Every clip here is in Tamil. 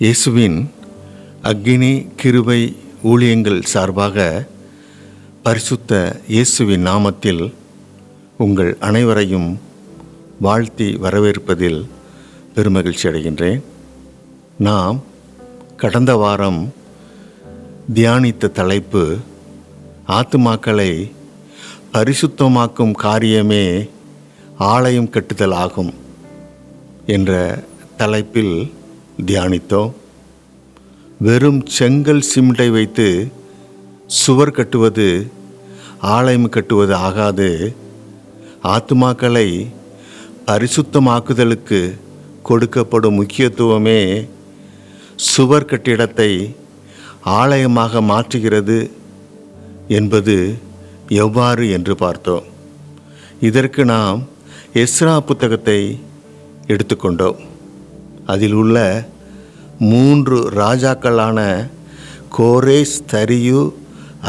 இயேசுவின் அக்கினி கிருபை ஊழியங்கள் சார்பாக பரிசுத்த இயேசுவின் நாமத்தில் உங்கள் அனைவரையும் வாழ்த்தி வரவேற்பதில் பெருமகிழ்ச்சி அடைகின்றேன். நாம் கடந்த வாரம் தியானித்த தலைப்பு ஆத்துமாக்களை பரிசுத்தமாக்கும் காரியமே ஆலயம் கட்டுதல் ஆகும் என்ற தலைப்பில் தியானித்தோம். வெறும் செங்கல் சிமெண்டை வைத்து சுவர் கட்டுவது ஆலயம் கட்டுவது ஆகாது. ஆத்துமாக்களை பரிசுத்தமாக்குதலுக்கு கொடுக்கப்படும் முக்கியத்துவமே சுவர் கட்டிடத்தை ஆலயமாக மாற்றுகிறது என்பது எவ்வாறு என்று பார்த்தோம். இதற்கு நாம் எஸ்ரா புத்தகத்தை எடுத்துக்கொண்டோம். அதில் உள்ள 3 ராஜாக்களான கோரேஸ், தரியு,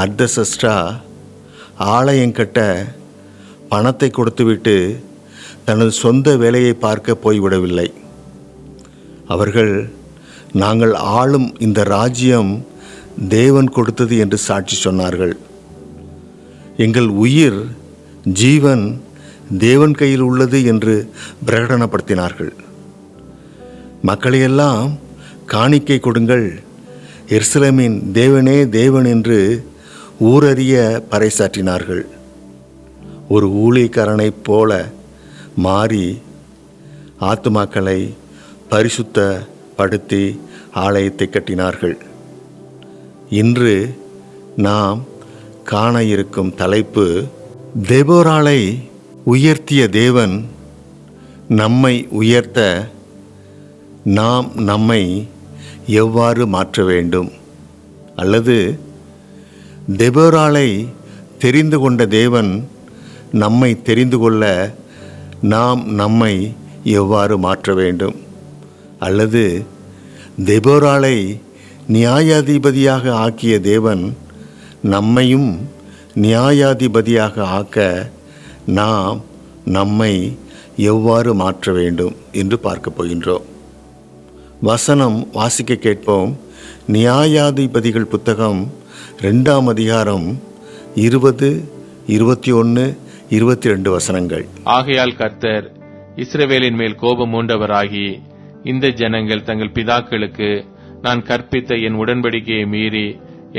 அர்தசஷ்டா ஆலயம் கட்ட பணத்தை கொடுத்துவிட்டு தனது சொந்த வேலையை பார்க்க போய்விடவில்லை. அவர்கள் நாங்கள் ஆளும் இந்த ராஜ்யம் தேவன் கொடுத்தது என்று சாட்சி சொன்னார்கள். எங்கள் உயிர் ஜீவன் தேவன் கையில் உள்ளது என்று பிரகடனப்படுத்தினார்கள். மக்களையெல்லாம் காணிக்கை கொடுங்கள், எருசலேமின் தேவனே தேவன் என்று ஊரறிய பறைசாற்றினார்கள். ஒரு ஊழியக்காரனைப் போல மாறி ஆத்துமாக்களை பரிசுத்தப்படுத்தி ஆலயத்தை கட்டினார்கள். இன்று நாம் காண இருக்கும் தலைப்பு, தெபோராளை உயர்த்திய தேவன் நம்மை உயர்த்த நாம் நம்மை எவ்வாறு மாற்ற வேண்டும், அல்லது தெபோராளை தெரிந்து கொண்ட தேவன் நம்மை தெரிந்து கொள்ள நாம் நம்மை எவ்வாறு மாற்ற வேண்டும், அல்லது தெபோராளை நியாயாதிபதியாக ஆக்கிய தேவன் நம்மையும் நியாயாதிபதியாக ஆக்க நாம் நம்மை எவ்வாறு மாற்ற வேண்டும் என்று பார்க்க போகின்றோம். வசனம் வாசிக்க கேட்போம். நியாயாதிபதிகள் புத்தகம் 2ஆம் அதிகாரம் 20, 21, 22 வசனங்கள். ஆகையால் கர்த்தர் இஸ்ரவேலின் மேல் கோபம் மூண்டவராகி, இந்த ஜனங்கள் தங்கள் பிதாக்களுக்கு நான் கற்பித்த என் உடன்படிக்கையை மீறி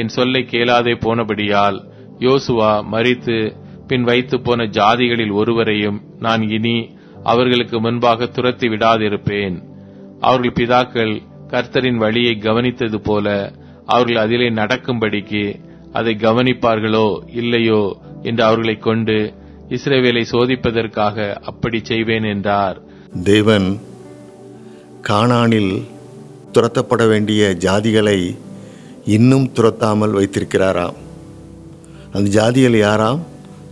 என் சொல்லை கேளாதே போனபடியால் யோசுவா மரித்து பின் வைத்து போன ஜாதிகளில் ஒருவரையும் நான் இனி அவர்களுக்கு முன்பாக துரத்தி விடாதிருப்பேன். அவர்கள் பிதாக்கள் கர்த்தரின் வழியை கவனித்தது போல அவர்கள் அதிலே நடக்கும்படிக்கு அதை கவனிப்பார்களோ இல்லையோ என்று அவர்களை கொண்டு இஸ்ரவேலை சோதிப்பதற்காக அப்படி செய்வேன் என்றார். தேவன் கானானில் துரத்தப்பட வேண்டிய ஜாதிகளை இன்னும் துரத்தாமல் வைத்திருக்கிறாராம். அந்த ஜாதிகள் யாராம்?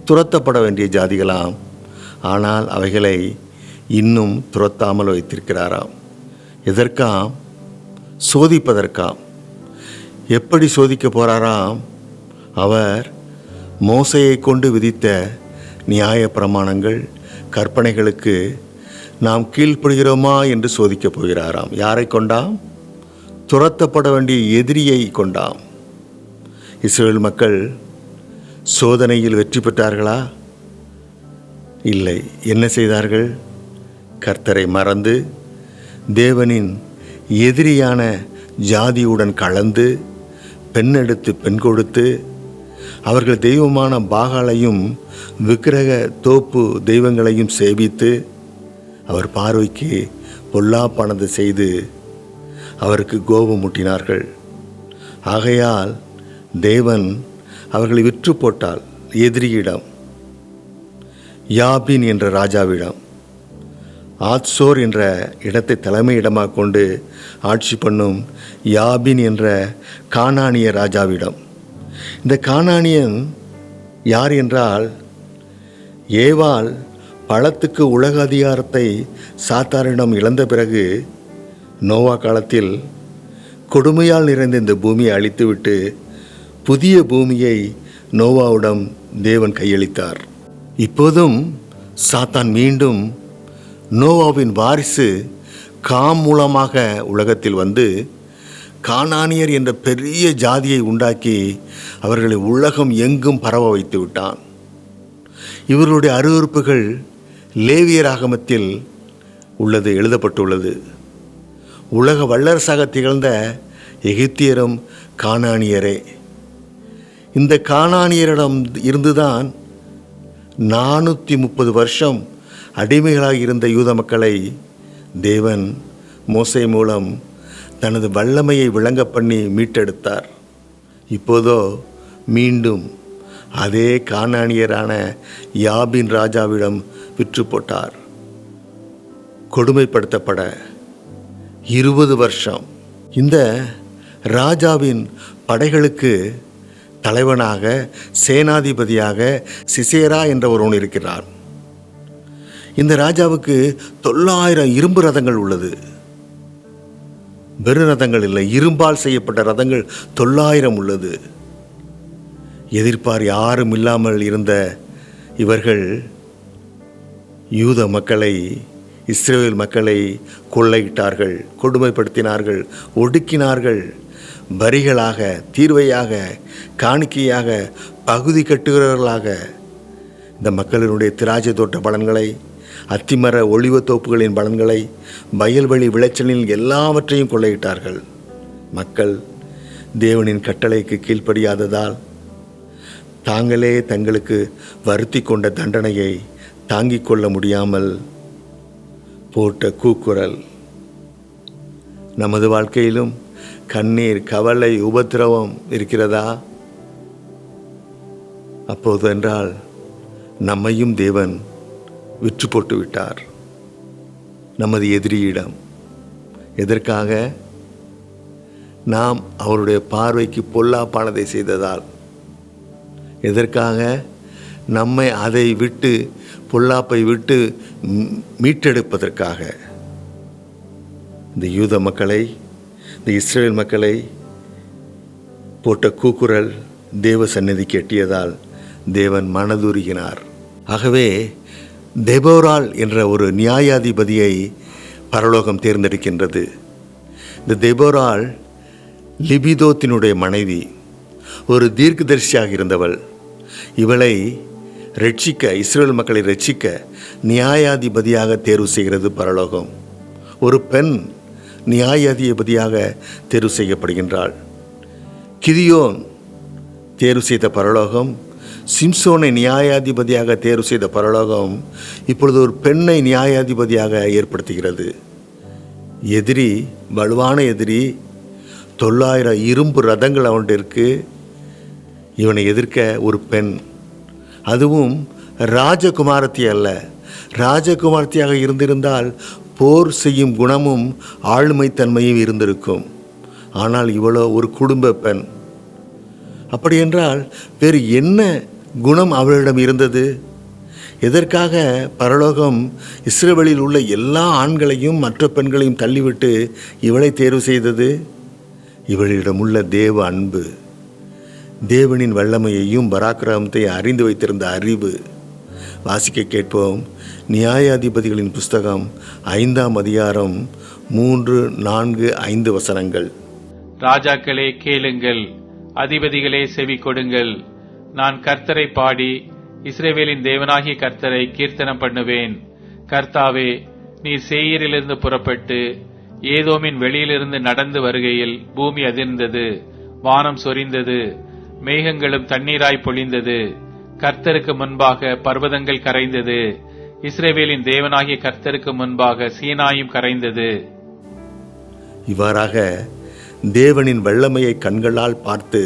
துரத்தப்பட வேண்டிய ஜாதிகளாம். ஆனால் அவைகளை இன்னும் துரத்தாமல் வைத்திருக்கிறாராம். எதற்காம்? சோதிப்பதற்காம். எப்படி சோதிக்க போறாராம்? அவர் மோசையை கொண்டு விதித்த நியாய பிரமாணங்கள், கற்பனைகளுக்கு நாம் கீழ்ப்படுகிறோமா என்று சோதிக்கப் போகிறாராம். யாரை கொண்டாம்? துரத்தப்பட வேண்டிய எதிரியை கொண்டாம். இஸ்ரவேல் மக்கள் சோதனையில் வெற்றி பெற்றார்களா? இல்லை. என்ன செய்தார்கள்? கர்த்தரை மறந்து தேவனின் எதிரியான ஜாதியுடன் கலந்து பெண்ணெடுத்து பெண் கொடுத்து அவர்கள் தெய்வமான பாகாலையும் விக்கிரக தோப்பு தெய்வங்களையும் சேவித்து அவர் பார்வைக்கு பொல்லாப்பானது செய்து அவருக்கு கோபமூட்டினார்கள். ஆகையால் தேவன் அவர்களை விற்று போட்டால் எதிரியிடம், யாபின் என்ற ராஜாவிடம், ஆத்சோர் என்ற இடத்தை தலைமையிடமாக கொண்டு ஆட்சி பண்ணும் யாபின் என்ற கானானிய ராஜாவிடம். இந்த கானானியன் யார் என்றால், ஏவாள் பழத்துக்கு உலக அதிகாரத்தை சாத்தாரிடம் இழந்த பிறகு நோவா காலத்தில் கொடுமையால் நிறைந்த இந்த பூமியை அழித்துவிட்டு புதிய பூமியை நோவாவிடம் தேவன் கையளித்தார். இப்போதும் சாத்தான் மீண்டும் நோவாவின் வாரிசு காம் மூலமாக உலகத்தில் வந்து கானானியர் என்ற பெரிய ஜாதியை உண்டாக்கி அவர்களை உலகம் எங்கும் பரவ வைத்து விட்டான். இவர்களுடைய அருவருப்புகள் லேவியராகமத்தில் உள்ளது, எழுதப்பட்டுள்ளது. உலக வல்லரசாக திகழ்ந்த எகிப்தியரும் கானானியரே. இந்த கானானியரிடம் இருந்துதான் 430 வருஷம் அடிமைகளாக இருந்த யூத மக்களை தேவன் மோசே மூலம் தனது வல்லமையை விளங்க பண்ணி மீட்டெடுத்தார். இப்போதோ மீண்டும் அதே கானானியரான யாபின் ராஜாவிடம் விற்று போட்டார். கொடுமைப்படுத்தப்பட 20 வருஷம் இந்த ராஜாவின் படைகளுக்கு தலைவனாக, சேனாதிபதியாக சிசேரா என்ற ஒருவன் இருக்கிறார். இந்த ராஜாவுக்கு 900 இரும்பு ரதங்கள் உள்ளது. வெறு ரதங்கள் இல்லை, இரும்பால் செய்யப்பட்ட ரதங்கள் 900 உள்ளது. எதிர்ப்பார் யாரும் இல்லாமல் இருந்த இவர்கள் யூத மக்களை, இஸ்ரவேல் மக்களை கொள்ளையிட்டார்கள், கொடுமைப்படுத்தினார்கள், ஒடுக்கினார்கள். வரிகளாக, தீர்வையாக, காணிக்கையாக, பகுதி கட்டுகிறவர்களாக இந்த மக்களினுடைய திராட்சை தோட்ட பலன்களை, அத்திமர ஒளிவத்தோப்புகளின் பலன்களை, வயல்வெளி விளைச்சலில் எல்லாவற்றையும் கொள்ளையிட்டார்கள். மக்கள் தேவனின் கட்டளைக்கு கீழ்ப்படியாததால் தாங்களே தங்களுக்கு வருத்தி கொண்ட தண்டனையை தாங்கிக் கொள்ள முடியாமல் போட்ட கூக்குரல். நமது வாழ்க்கையிலும் கண்ணீர், கவலை, உபத்திரவம் இருக்கிறதா? அப்போது என்றால் நம்மையும் தேவன் விற்று போட்டு விட்டார். நமது எதிரியிடம். எதற்காக? நாம் அவருடைய பார்வைக்கு பொல்லாப்பானதை செய்ததால். எதற்காக? நம்மை அதை விட்டு, பொல்லாப்பை விட்டு மீட்டெடுப்பதற்காக. இந்த யூத மக்களை, இந்த இஸ்ரேல் மக்களை போட்ட கூக்குரல் தேவ சந்நிதிக்கு எட்டியதால் தேவன் மனதுருகினார். ஆகவே தெபோராள் என்ற ஒரு நியாயாதிபதியை பரலோகம் தேர்ந்தெடுக்கின்றது. இந்த தெபோராள் லிபிதோத்தினுடைய மனைவி, ஒரு தீர்க்கதரிசியாக இருந்தவள். இவளை ரட்சிக்க, இஸ்ரேல் மக்களை ரட்சிக்க நியாயாதிபதியாக தேர்வு செய்கிறது பரலோகம். ஒரு பெண் நியாயாதிபதியாக தேர்வு செய்யப்படுகின்றாள். கிதியோன் தேர்வு செய்த பரலோகம், சிம்சோனை நியாயாதிபதியாக தேர்வு செய்த பரலோகம் இப்பொழுது ஒரு பெண்ணை நியாயாதிபதியாக ஏற்படுத்துகிறது. எதிரி, வலுவான எதிரி, 900 இரும்பு ரதங்கள் அவன்கிட்ட இருக்கு. இவனை எதிர்க்க ஒரு பெண், அதுவும் ராஜகுமாரத்தி அல்ல. ராஜகுமாரத்தியாக இருந்திருந்தால் போர் செய்யும் குணமும் ஆளுமைத்தன்மையும் இருந்திருக்கும். ஆனால் இவளோ ஒரு குடும்ப பெண். அப்படி என்றால் வேறு என்ன குணம் அவளிடம் இருந்தது? எதற்காக பரலோகம் இஸ்ரவேலில் உள்ள எல்லா ஆண்களையும் மற்ற பெண்களையும் தள்ளிவிட்டு இவளை தேர்வு செய்தது? இவளிடம் உள்ள தேவ அன்பு, தேவனின் வல்லமையையும் பராக்கிரமத்தையும் அறிந்து வைத்திருந்த அறிவு. வாசிக்க கேட்போம். நியாயாதிபதிகளின் புஸ்தகம் 5ஆம் அதிகாரம் 3, 4, 5 வசனங்கள். ராஜாக்களே கேளுங்கள், அதிபதிகளே செவி கொடுங்கள். நான் கர்த்தரை பாடி இஸ்ரவேலின் தேவனாகிய கர்த்தரை கீர்த்தனம் பண்ணுவேன். கர்த்தாவே, நீர் சேயீரிலிருந்து புறப்பட்டு ஏதோமின் வெளியிலிருந்து நடந்து வருகையில் பூமி அதிர்ந்தது, வானம் சொரிந்தது, மேகங்களும் தண்ணீராய் பொழிந்தது. கர்த்தருக்கு முன்பாக பர்வதங்கள் கரைந்தது, இஸ்ரவேலின் தேவனாகிய கர்த்தருக்கு முன்பாக சீனாயும் கரைந்தது. இவ்வாறாக தேவனின் வல்லமையை கண்களால் பார்த்து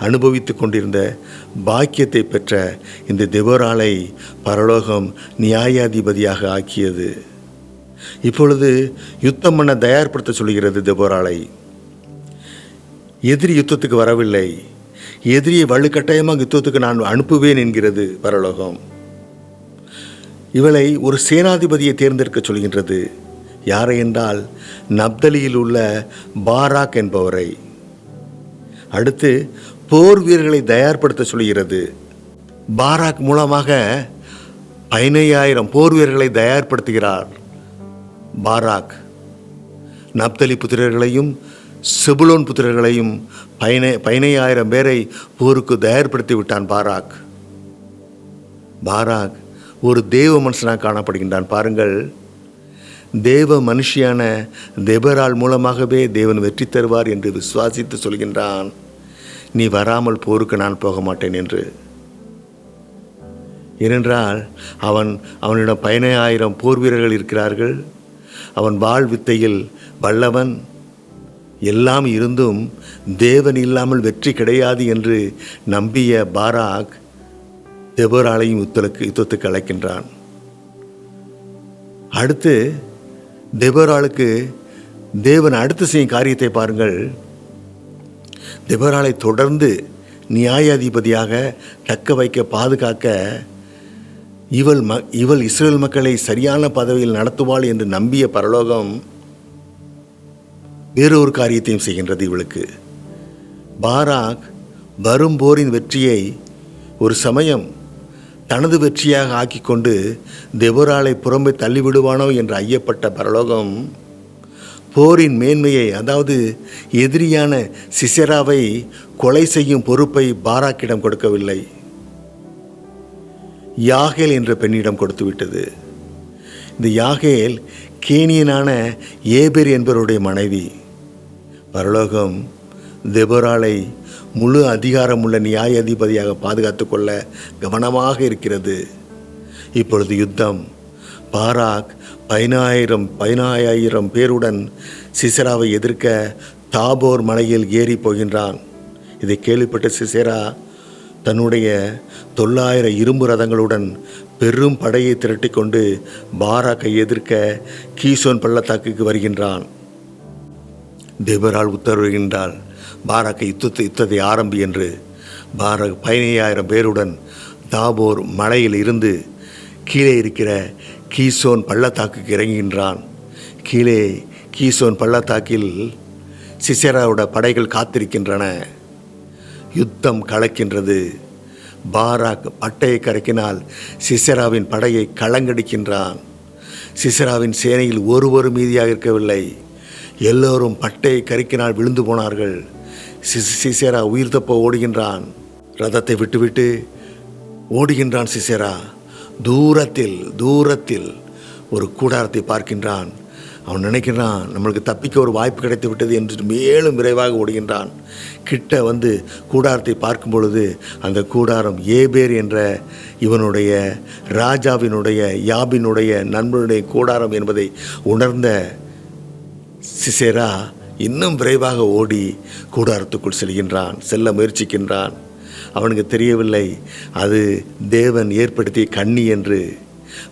அனுபவித்துக் கொண்டிருந்த பாக்கியத்தை பெற்ற இந்த தெபோராளை பரலோகம் நியாயாதிபதியாக ஆக்கியது. இப்பொழுது யுத்தம் பண்ண தயார்படுத்த சொல்கிறது தெபோராளை. எதிரி யுத்தத்துக்கு வரவில்லை, எதிரியை வலுக்கட்டாயமாக யுத்தத்துக்கு நான் அனுப்புவேன் என்கிறது பரலோகம். இவளை ஒரு சேனாதிபதியை தேர்ந்தெடுக்க சொல்கின்றது. யாரை என்றால் நப்தலியில் உள்ள பாராக் என்பவரை. அடுத்து போர் வீரர்களை தயார்படுத்த சொல்கிறது. பாராக் மூலமாக 15,000 போர் வீரர்களை தயார்படுத்துகிறார். பாராக் நப்தலி புத்திரர்களையும் செபுலோன் புத்திரர்களையும் 15,000 பேரை போருக்கு தயார்படுத்தி விட்டான் பாராக். பாராக் ஒரு தேவ மனுஷனாக காணப்படுகின்றான். பாருங்கள், தேவ மனுஷியான தெபராள் மூலமாகவே தேவன் வெற்றி தருவார் என்று விசுவாசித்து சொல்கின்றான், நீ வராமல் போருக்கு நான் போக மாட்டேன் என்று. ஏனென்றால் அவனிடம் 15,000 போர் வீரர்கள் இருக்கிறார்கள். அவன் வாள் வித்தையில் வல்லவன். எல்லாம் இருந்தும் தேவன் இல்லாமல் வெற்றி கிடையாது என்று நம்பிய பாராக் தெபோராளையும் யுத்தத்துக்கு அழைக்கின்றான். அடுத்து தெபோராளுக்கு தேவன் அடுத்து செய்யும் காரியத்தை பாருங்கள். தெபோராளை தொடர்ந்து நியாயாதிபதியாக தக்க வைக்க பாதுகாக்க இவள் இஸ்ரேல் மக்களை சரியான பதவியில் நடத்துவாள் என்று நம்பிய பரலோகம் வேறொரு காரியத்தையும் செய்கின்றது இவளுக்கு. பாராக் வரும் போரின் வெற்றியை ஒரு சமயம் தனது வெற்றியாக ஆக்கிக்கொண்டு தெபோராளை புறம்பே தள்ளிவிடுவானோ என்று ஐயப்பட்ட பரலோகம் போரின் மேன்மையை, அதாவது எதிரியான சிசெராவை கொலை செய்யும் பொறுப்பை பாராக்கிடம் கொடுக்கவில்லை, யாகேல் என்ற பெண்ணிடம் கொடுத்து விட்டது. இந்த யாகேல் கேனியனான ஏபேர் என்பவருடைய மனைவி. பரலோகம் தெபோராளை முழு அதிகாரமுள்ள நியாயாதிபதியாக பாதுகாத்து கொள்ள கவனமாக இருக்கிறது. இப்பொழுது யுத்தம். பாராக் 15,000 பேருடன் சிசெராவை எதிர்க்க தாபோர் மலையில் ஏறி போகின்றான். இதை கேள்விப்பட்ட சிசெரா தன்னுடைய 900 இரும்பு ரதங்களுடன் பெரும் படையை திரட்டி கொண்டு பாராக்கை எதிர்க்க கீசோன் பள்ளத்தாக்குக்கு வருகின்றான். தெபோராள் உத்தரவுகின்றாள், பாராக்கை யுத்தத்தை ஆரம்பி என்று. பாராக் 15,000 பேருடன் தாபோர் மலையில் இருந்து கீழே இருக்கிற கீசோன் பள்ளத்தாக்குக்கு இறங்குகின்றான். கீழே கீசோன் பள்ளத்தாக்கில் சிசெராவோட படைகள் காத்திருக்கின்றன. யுத்தம் கலக்கின்றது. பாராக் பட்டையை கறக்கினால் சிசெராவின் படையை களங்கடிக்கின்றான். சிசெராவின் சேனையில் ஒருவரும் மீதியாக இருக்கவில்லை. எல்லோரும் பட்டையை கறிக்கினால் விழுந்து போனார்கள். சிசெரா உயிர் தப்ப ஓடுகின்றான். ரதத்தை விட்டுவிட்டு ஓடுகின்றான் சிசெரா. தூரத்தில் ஒரு கூடாரத்தை பார்க்கின்றான். அவன் நினைக்கிறான், நம்மளுக்கு தப்பிக்க ஒரு வாய்ப்பு கிடைத்து விட்டது என்று மேலும் விரைவாக ஓடுகின்றான். கிட்ட வந்து கூடாரத்தை பார்க்கும் பொழுது அந்த கூடாரம் ஏபேர் என்ற இவனுடைய ராஜாவினுடைய யாபினுடைய நண்பனுடைய கூடாரம் என்பதை உணர்ந்த சிசெரா இன்னும் விரைவாக ஓடி கூடாரத்துக்குள் செல்ல முயற்சிக்கின்றான். அவனுக்கு தெரியவில்லை அது தேவன் ஏற்படுத்திய கண்ணி என்று.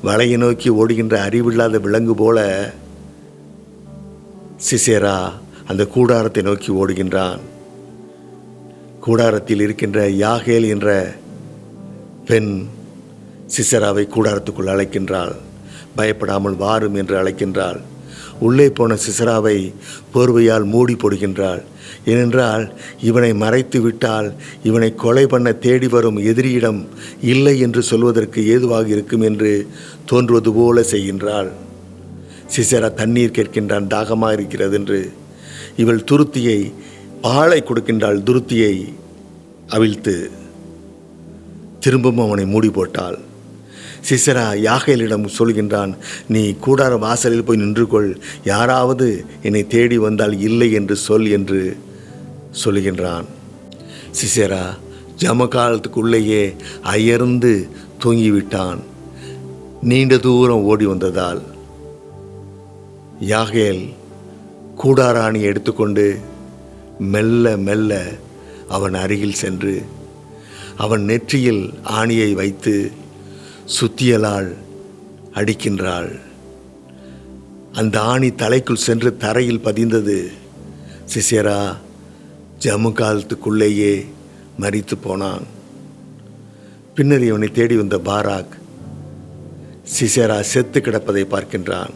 வலையை நோக்கி ஓடுகின்ற அறிவில்லாத விலங்கு போல சிசெரா அந்த கூடாரத்தை நோக்கி ஓடுகின்றான். கூடாரத்தில் இருக்கின்ற யாகேல் என்ற பெண் சிசெராவை கூடாரத்துக்குள் அழைக்கின்றாள். பயப்படாமல் வாரும் என்று அழைக்கின்றாள். உள்ளே போன சிசெராவை போர்வையால் மூடி போடுகின்றாள். ஏனென்றால் இவனை மறைத்து விட்டால் இவனை கொலை பண்ண தேடி வரும் எதிரியிடம் இல்லை என்று சொல்வதற்கு ஏதுவாக இருக்கும் என்று தோன்றுவது போல செய்கின்றாள். சிசெரா தண்ணீர் கேட்கின்றான், தாகமாக இருக்கிறது என்று. இவள் துருத்தியை பாலை கொடுக்கின்றாள். துருத்தியை அவிழ்த்து திரும்பவும் அவனை மூடி போட்டாள். சிசெரா யாகேலிடம் சொல்கின்றான், நீ கூடார வாசலில் போய் நின்று கொள், யாராவது என்னை தேடி வந்தால் இல்லை என்று சொல் என்று சொல்லுகின்றான். சிசெரா ஜமகாலத்துக்குள்ளேயே அயர்ந்து தூங்கிவிட்டான். நீண்ட தூரம் ஓடி வந்ததால் யாகேல் கூடாராணி எடுத்துக்கொண்டு மெல்ல மெல்ல அவன் அருகில் சென்று அவன் நெற்றியில் ஆணியை வைத்து சுத்தியலால் அடிக்கின்றாள். அந்த ஆணி தலைக்குள் சென்று தரையில் பதிந்தது. சிசெரா ஜமுகாலத்துக்குள்ளேயே மரித்து போனான். பின்னர் இவனை தேடி வந்த பாராக் சிசெரா செத்து கிடப்பதை பார்க்கின்றான்.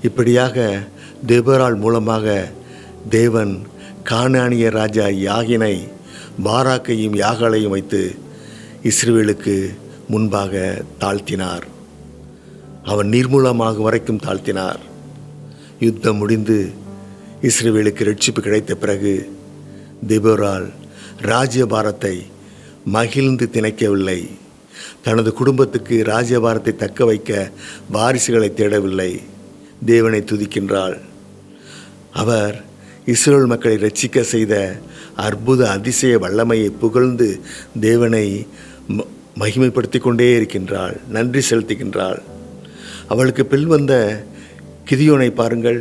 இப்படியாக தெபோராள் மூலமாக தேவன் கானானிய ராஜா யாகினை பாராக்கையும் யாகாலையும் வைத்து இஸ்ரவேலுக்கு முன்பாக தாழ்த்தினார். அவன் நிர்மூலமாக வரைக்கும் தாழ்த்தினார். யுத்தம் முடிந்து இஸ்ரவேலுக்கு ரட்சிப்பு கிடைத்த பிறகு தெபோராள் ராஜ்யபாரத்தை மகிழ்ந்து திணைக்கவில்லை. தனது குடும்பத்துக்கு ராஜ்யபாரத்தை தக்க வைக்க வாரிசுகளை தேடவில்லை. தேவனை துதிக்கின்றாள். அவர் இஸ்ரவேல் மக்களை ரட்சிக்க செய்த அற்புத அதிசய வல்லமையை புகழ்ந்து தேவனை மகிமைப்படுத்தி கொண்டே இருக்கின்றாள், நன்றி செலுத்துகின்றாள். அவளுக்கு பின் வந்த கிதியோனை பாருங்கள்.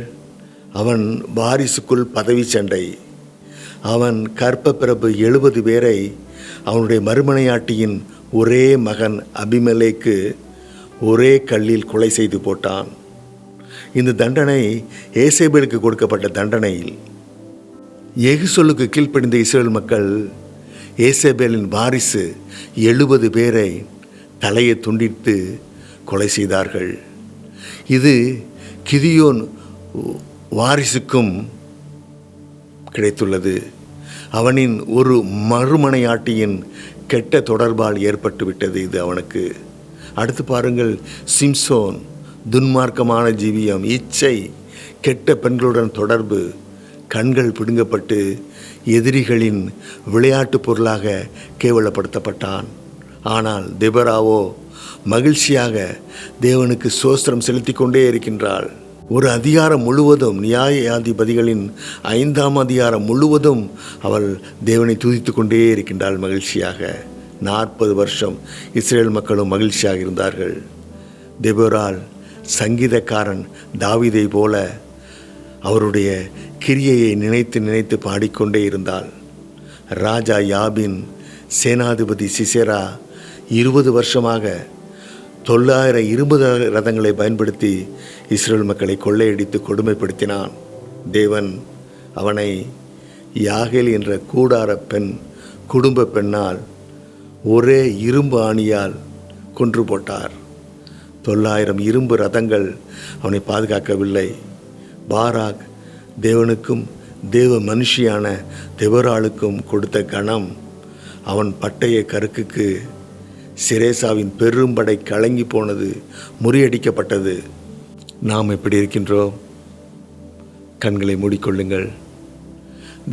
அவன் வாரிசுக்குள் பதவி சண்டை. அவன் கற்ப பிறப்பு 70 பேரை அவனுடைய மறுமனையாட்டியின் ஒரே மகன் அபிமெலேக்கு ஒரே கல்லில் கொலை செய்து போட்டான். இந்த தண்டனை ஏசேபேலுக்கு கொடுக்கப்பட்ட தண்டனையில் எகுசொலுக்கு கீழ்ப்படிந்த இஸ்ரவேல் மக்கள் ஏசேபேலின் வாரிசு 70 பேரை தலையை துண்டித்து கொலை செய்தார்கள். இது கிதியோன் வாரிசுக்கும் கிடைத்துள்ளது. அவனின் ஒரு மறுமனையாட்டியின் கெட்ட தொடர்பால் ஏற்பட்டுவிட்டது இது அவனுக்கு. அடுத்து பாருங்கள், சிம்சோன் துன்மார்க்கமான ஜீவியம், இச்சை, கெட்ட பெண்களுடன் தொடர்பு, கண்கள் பிடுங்கப்பட்டு எதிரிகளின் விளையாட்டு பொருளாக கேவலப்படுத்தப்பட்டான். ஆனால் தெபோராவோ மகிழ்ச்சியாக தேவனுக்கு ஸ்தோத்திரம் செலுத்தி கொண்டே இருக்கின்றாள். ஒரு அதிகாரம் முழுவதும், நியாயாதிபதிகளின் 5ஆம் அதிகாரம் முழுவதும் அவள் தேவனை துதித்து கொண்டே இருக்கின்றாள் மகிழ்ச்சியாக. 40 வருஷம் இஸ்ரேல் மக்களும் மகிழ்ச்சியாக இருந்தார்கள். தெபோராள் சங்கீதக்காரன் தாவீதை போல அவருடைய கிரியையை நினைத்து நினைத்து பாடிக்கொண்டே இருந்தாள். ராஜா யாபின் சேனாதிபதி சிசேரா 20 வருஷமாக 900 இரும்பு ரதங்களை பயன்படுத்தி இஸ்ரேல் மக்களை கொள்ளையடித்து கொடுமைப்படுத்தினான். தேவன் அவனை யாகேல் என்ற கூடார பெண் குடும்ப பெண்ணால் ஒரே இரும்பு ஆணியால் கொன்று போட்டார். 900 இரும்பு ரதங்கள் அவனை பாதுகாக்கவில்லை. பாராக் தேவனுக்கும் தேவ மனுஷியான தெபோராளுக்கும் கொடுத்த கணம் அவன் பட்டய கருக்குக்கு சிரேசாவின் பெரும்படை கலங்கி போனது, முறியடிக்கப்பட்டது. நாம் எப்படி இருக்கின்றோம்? கண்களை மூடிக்கொள்ளுங்கள்.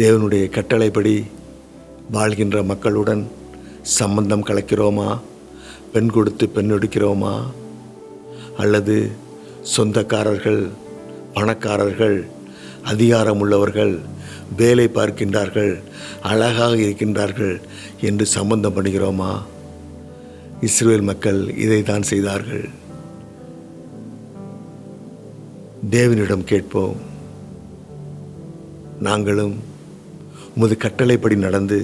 தேவனுடைய கட்டளைப்படி வாழ்கின்ற மக்களுடன் சம்பந்தம் கலக்கிறோமா? பெண் கொடுத்து பெண் எடுக்கிறோமா? அல்லது சொந்தக்காரர்கள், பணக்காரர்கள், அதிகாரம் உள்ளவர்கள், வேலை பார்க்கின்றார்கள், அழகாக இருக்கின்றார்கள் என்று சம்பந்தம் பண்ணுகிறோமா? இஸ்ரவேல் மக்கள் இதை தான் செய்தார்கள். தேவனிடம் கேட்போம். நாங்களும் உமது கட்டளைப்படி நடந்து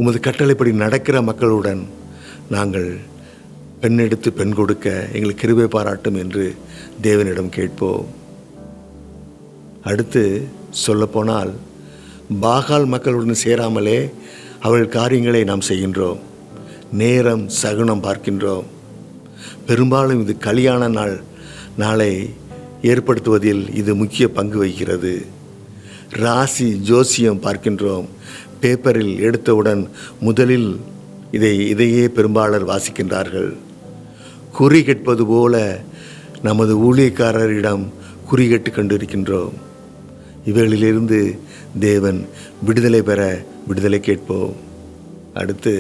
உமது கட்டளைப்படி நடக்கிற மக்களுடன் நாங்கள் பெண் எடுத்து பெண் கொடுக்க எங்களுக்கு கிருபை பாராட்டும் என்று தேவனிடம் கேட்போம். அடுத்து சொல்லப்போனால் பாகால் மக்களுடன் சேராமலே அவள் காரியங்களை நாம் செய்கின்றோம். நேரம் சகுனம் பார்க்கின்றோம். பெரும்பாலும் இது கல்யாண நாளை ஏற்படுத்துவதில் இது முக்கிய பங்கு வகிக்கிறது. ராசி ஜோசியம் பார்க்கின்றோம். பேப்பரில் எடுத்தவுடன் முதலில் இதையே பெரும்பாலர் வாசிக்கின்றார்கள். குறி கேட்பது போல நமது ஊழியக்காரரிடம் குறி கேட்டு கொண்டிருக்கின்றோம். இவைகளிலிருந்து தேவன் விடுதலை பெற விடுதலை கேட்போம். அடுத்து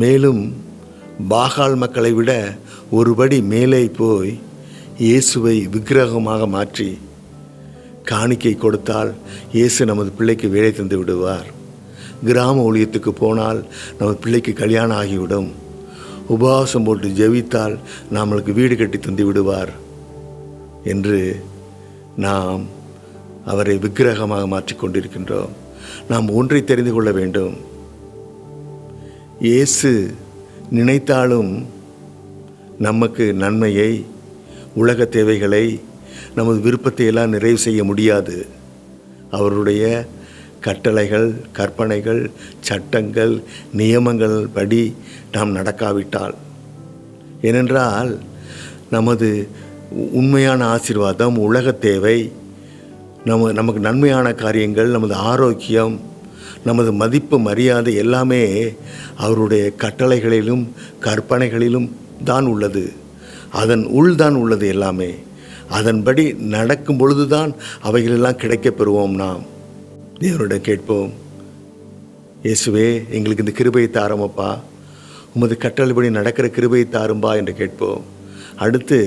மேலும் பாகால் மக்களை விட ஒருபடி மேலே போய் இயேசுவை விக்கிரகமாக மாற்றி காணிக்கை கொடுத்தால் இயேசு நமது பிள்ளைக்கு வேலை தந்து விடுவார். கிராம ஊழியத்துக்கு போனால் நமது பிள்ளைக்கு கல்யாணம் ஆகிவிடும். உபவாசம் போட்டு ஜெபித்தால் நம்மளுக்கு வீடு கட்டி தந்து விடுவார் என்று நாம் அவரை விக்கிரகமாக மாற்றிக்கொண்டிருக்கின்றோம். நாம் ஒன்றை தெரிந்து கொள்ள வேண்டும். இயேசு நினைத்தாலும் நமக்கு நன்மையை, உலக தேவைகளை, நமது விருப்பத்தை எல்லாம் நிறைவு செய்ய முடியாது. அவருடைய கட்டளைகள், கற்பனைகள், சட்டங்கள், நியமங்கள் படி நாம் நடக்காவிட்டால், ஏனென்றால் நமது உண்மையான ஆசீர்வாதம், உலக தேவை, நமக்கு நன்மையான காரியங்கள், நமது ஆரோக்கியம், நமது மதிப்பு, மரியாதை எல்லாமே அவருடைய கட்டளைகளிலும் கற்பனைகளிலும் தான் உள்ளது. அதன் உள்தான் உள்ளது எல்லாமே. அதன்படி நடக்கும் பொழுதுதான் அவைகளெல்லாம் கிடைக்கப் பெறுவோம். நாம் தேவனிடம் கேட்போம், இயேசுவே எங்களுக்கு இந்த கிருபையை தாருமப்பா, உமது கட்டளைப்படி நடக்கிற கிருபையை தாரும்பா என்று கேட்போம். அடுத்து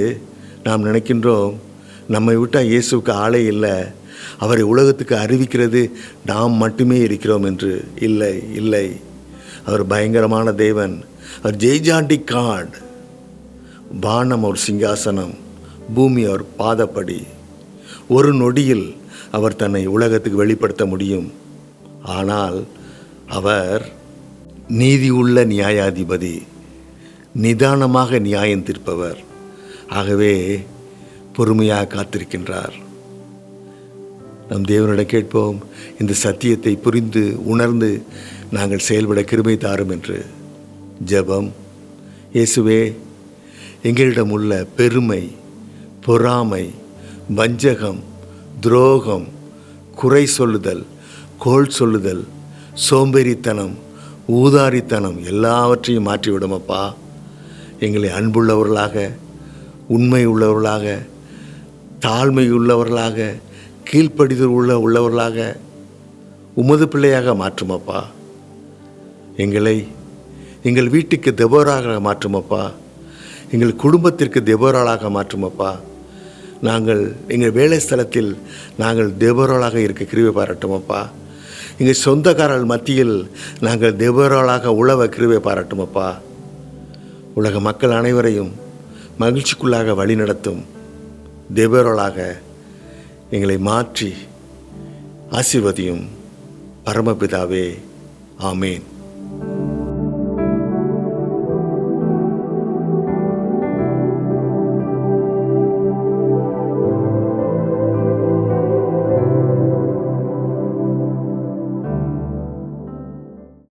நாம் நினைக்கின்றோம், நம்மை விட்டால் இயேசுவுக்கு ஆளே இல்லை, அவரை உலகத்துக்கு அறிவிக்கிறது நாம் மட்டுமே இருக்கிறோம் என்று. இல்லை இல்லை, அவர் பயங்கரமான தேவன். அவர் ஜெய்ஜாண்டி காட். வானம் அவர் சிங்காசனம், பூமி அவர் பாதப்படி. ஒரு நொடியில் அவர் தன்னை உலகத்துக்கு வெளிப்படுத்த முடியும். ஆனால் அவர் நீதியுள்ள நியாயாதிபதி, நிதானமாக நியாயம் தீர்ப்பவர். ஆகவே பொறுமையாக காத்திருக்கின்றார். நம் தேவனிடம் கேட்போம், இந்த சத்தியத்தை புரிந்து உணர்ந்து நாங்கள் செயல்பட கிருபை தாரும் என்று. ஜெபம். இயேசுவே, எங்களிடம் உள்ள பெருமை, பொறாமை, வஞ்சகம், துரோகம், குறை சொல்லுதல், கோள் சொல்லுதல், சோம்பேறித்தனம், ஊதாரித்தனம் எல்லாவற்றையும் மாற்றிவிடுமப்பா. எங்களை அன்புள்ளவர்களாக, உண்மை உள்ளவர்களாக, தாழ்மை உள்ளவர்களாக, கீழ்ப்படிதல் உள்ளவர்களாக, உமது பிள்ளையாக மாற்றுமப்பா. எங்களை எங்கள் வீட்டுக்கு தெபோராக மாற்றுமப்பா. எங்கள் குடும்பத்திற்கு தெபோராளாக மாற்றுமப்பா. நாங்கள் எங்கள் வேலை ஸ்தலத்தில் நாங்கள் தெபோராளாக இருக்க கிருபை பாராட்டுமப்பா. எங்கள் சொந்தக்காரர்கள் மத்தியில் நாங்கள் தெபோராளாக உழவ கிருபை பாராட்டுமப்பா. உலக மக்கள் அனைவரையும் மகிழ்ச்சிக்குள்ளாக வழிநடத்தும் தெபோராளாக எங்களை மாற்றி ஆசீர்வதியும் பரமபிதாவே. ஆமேன்.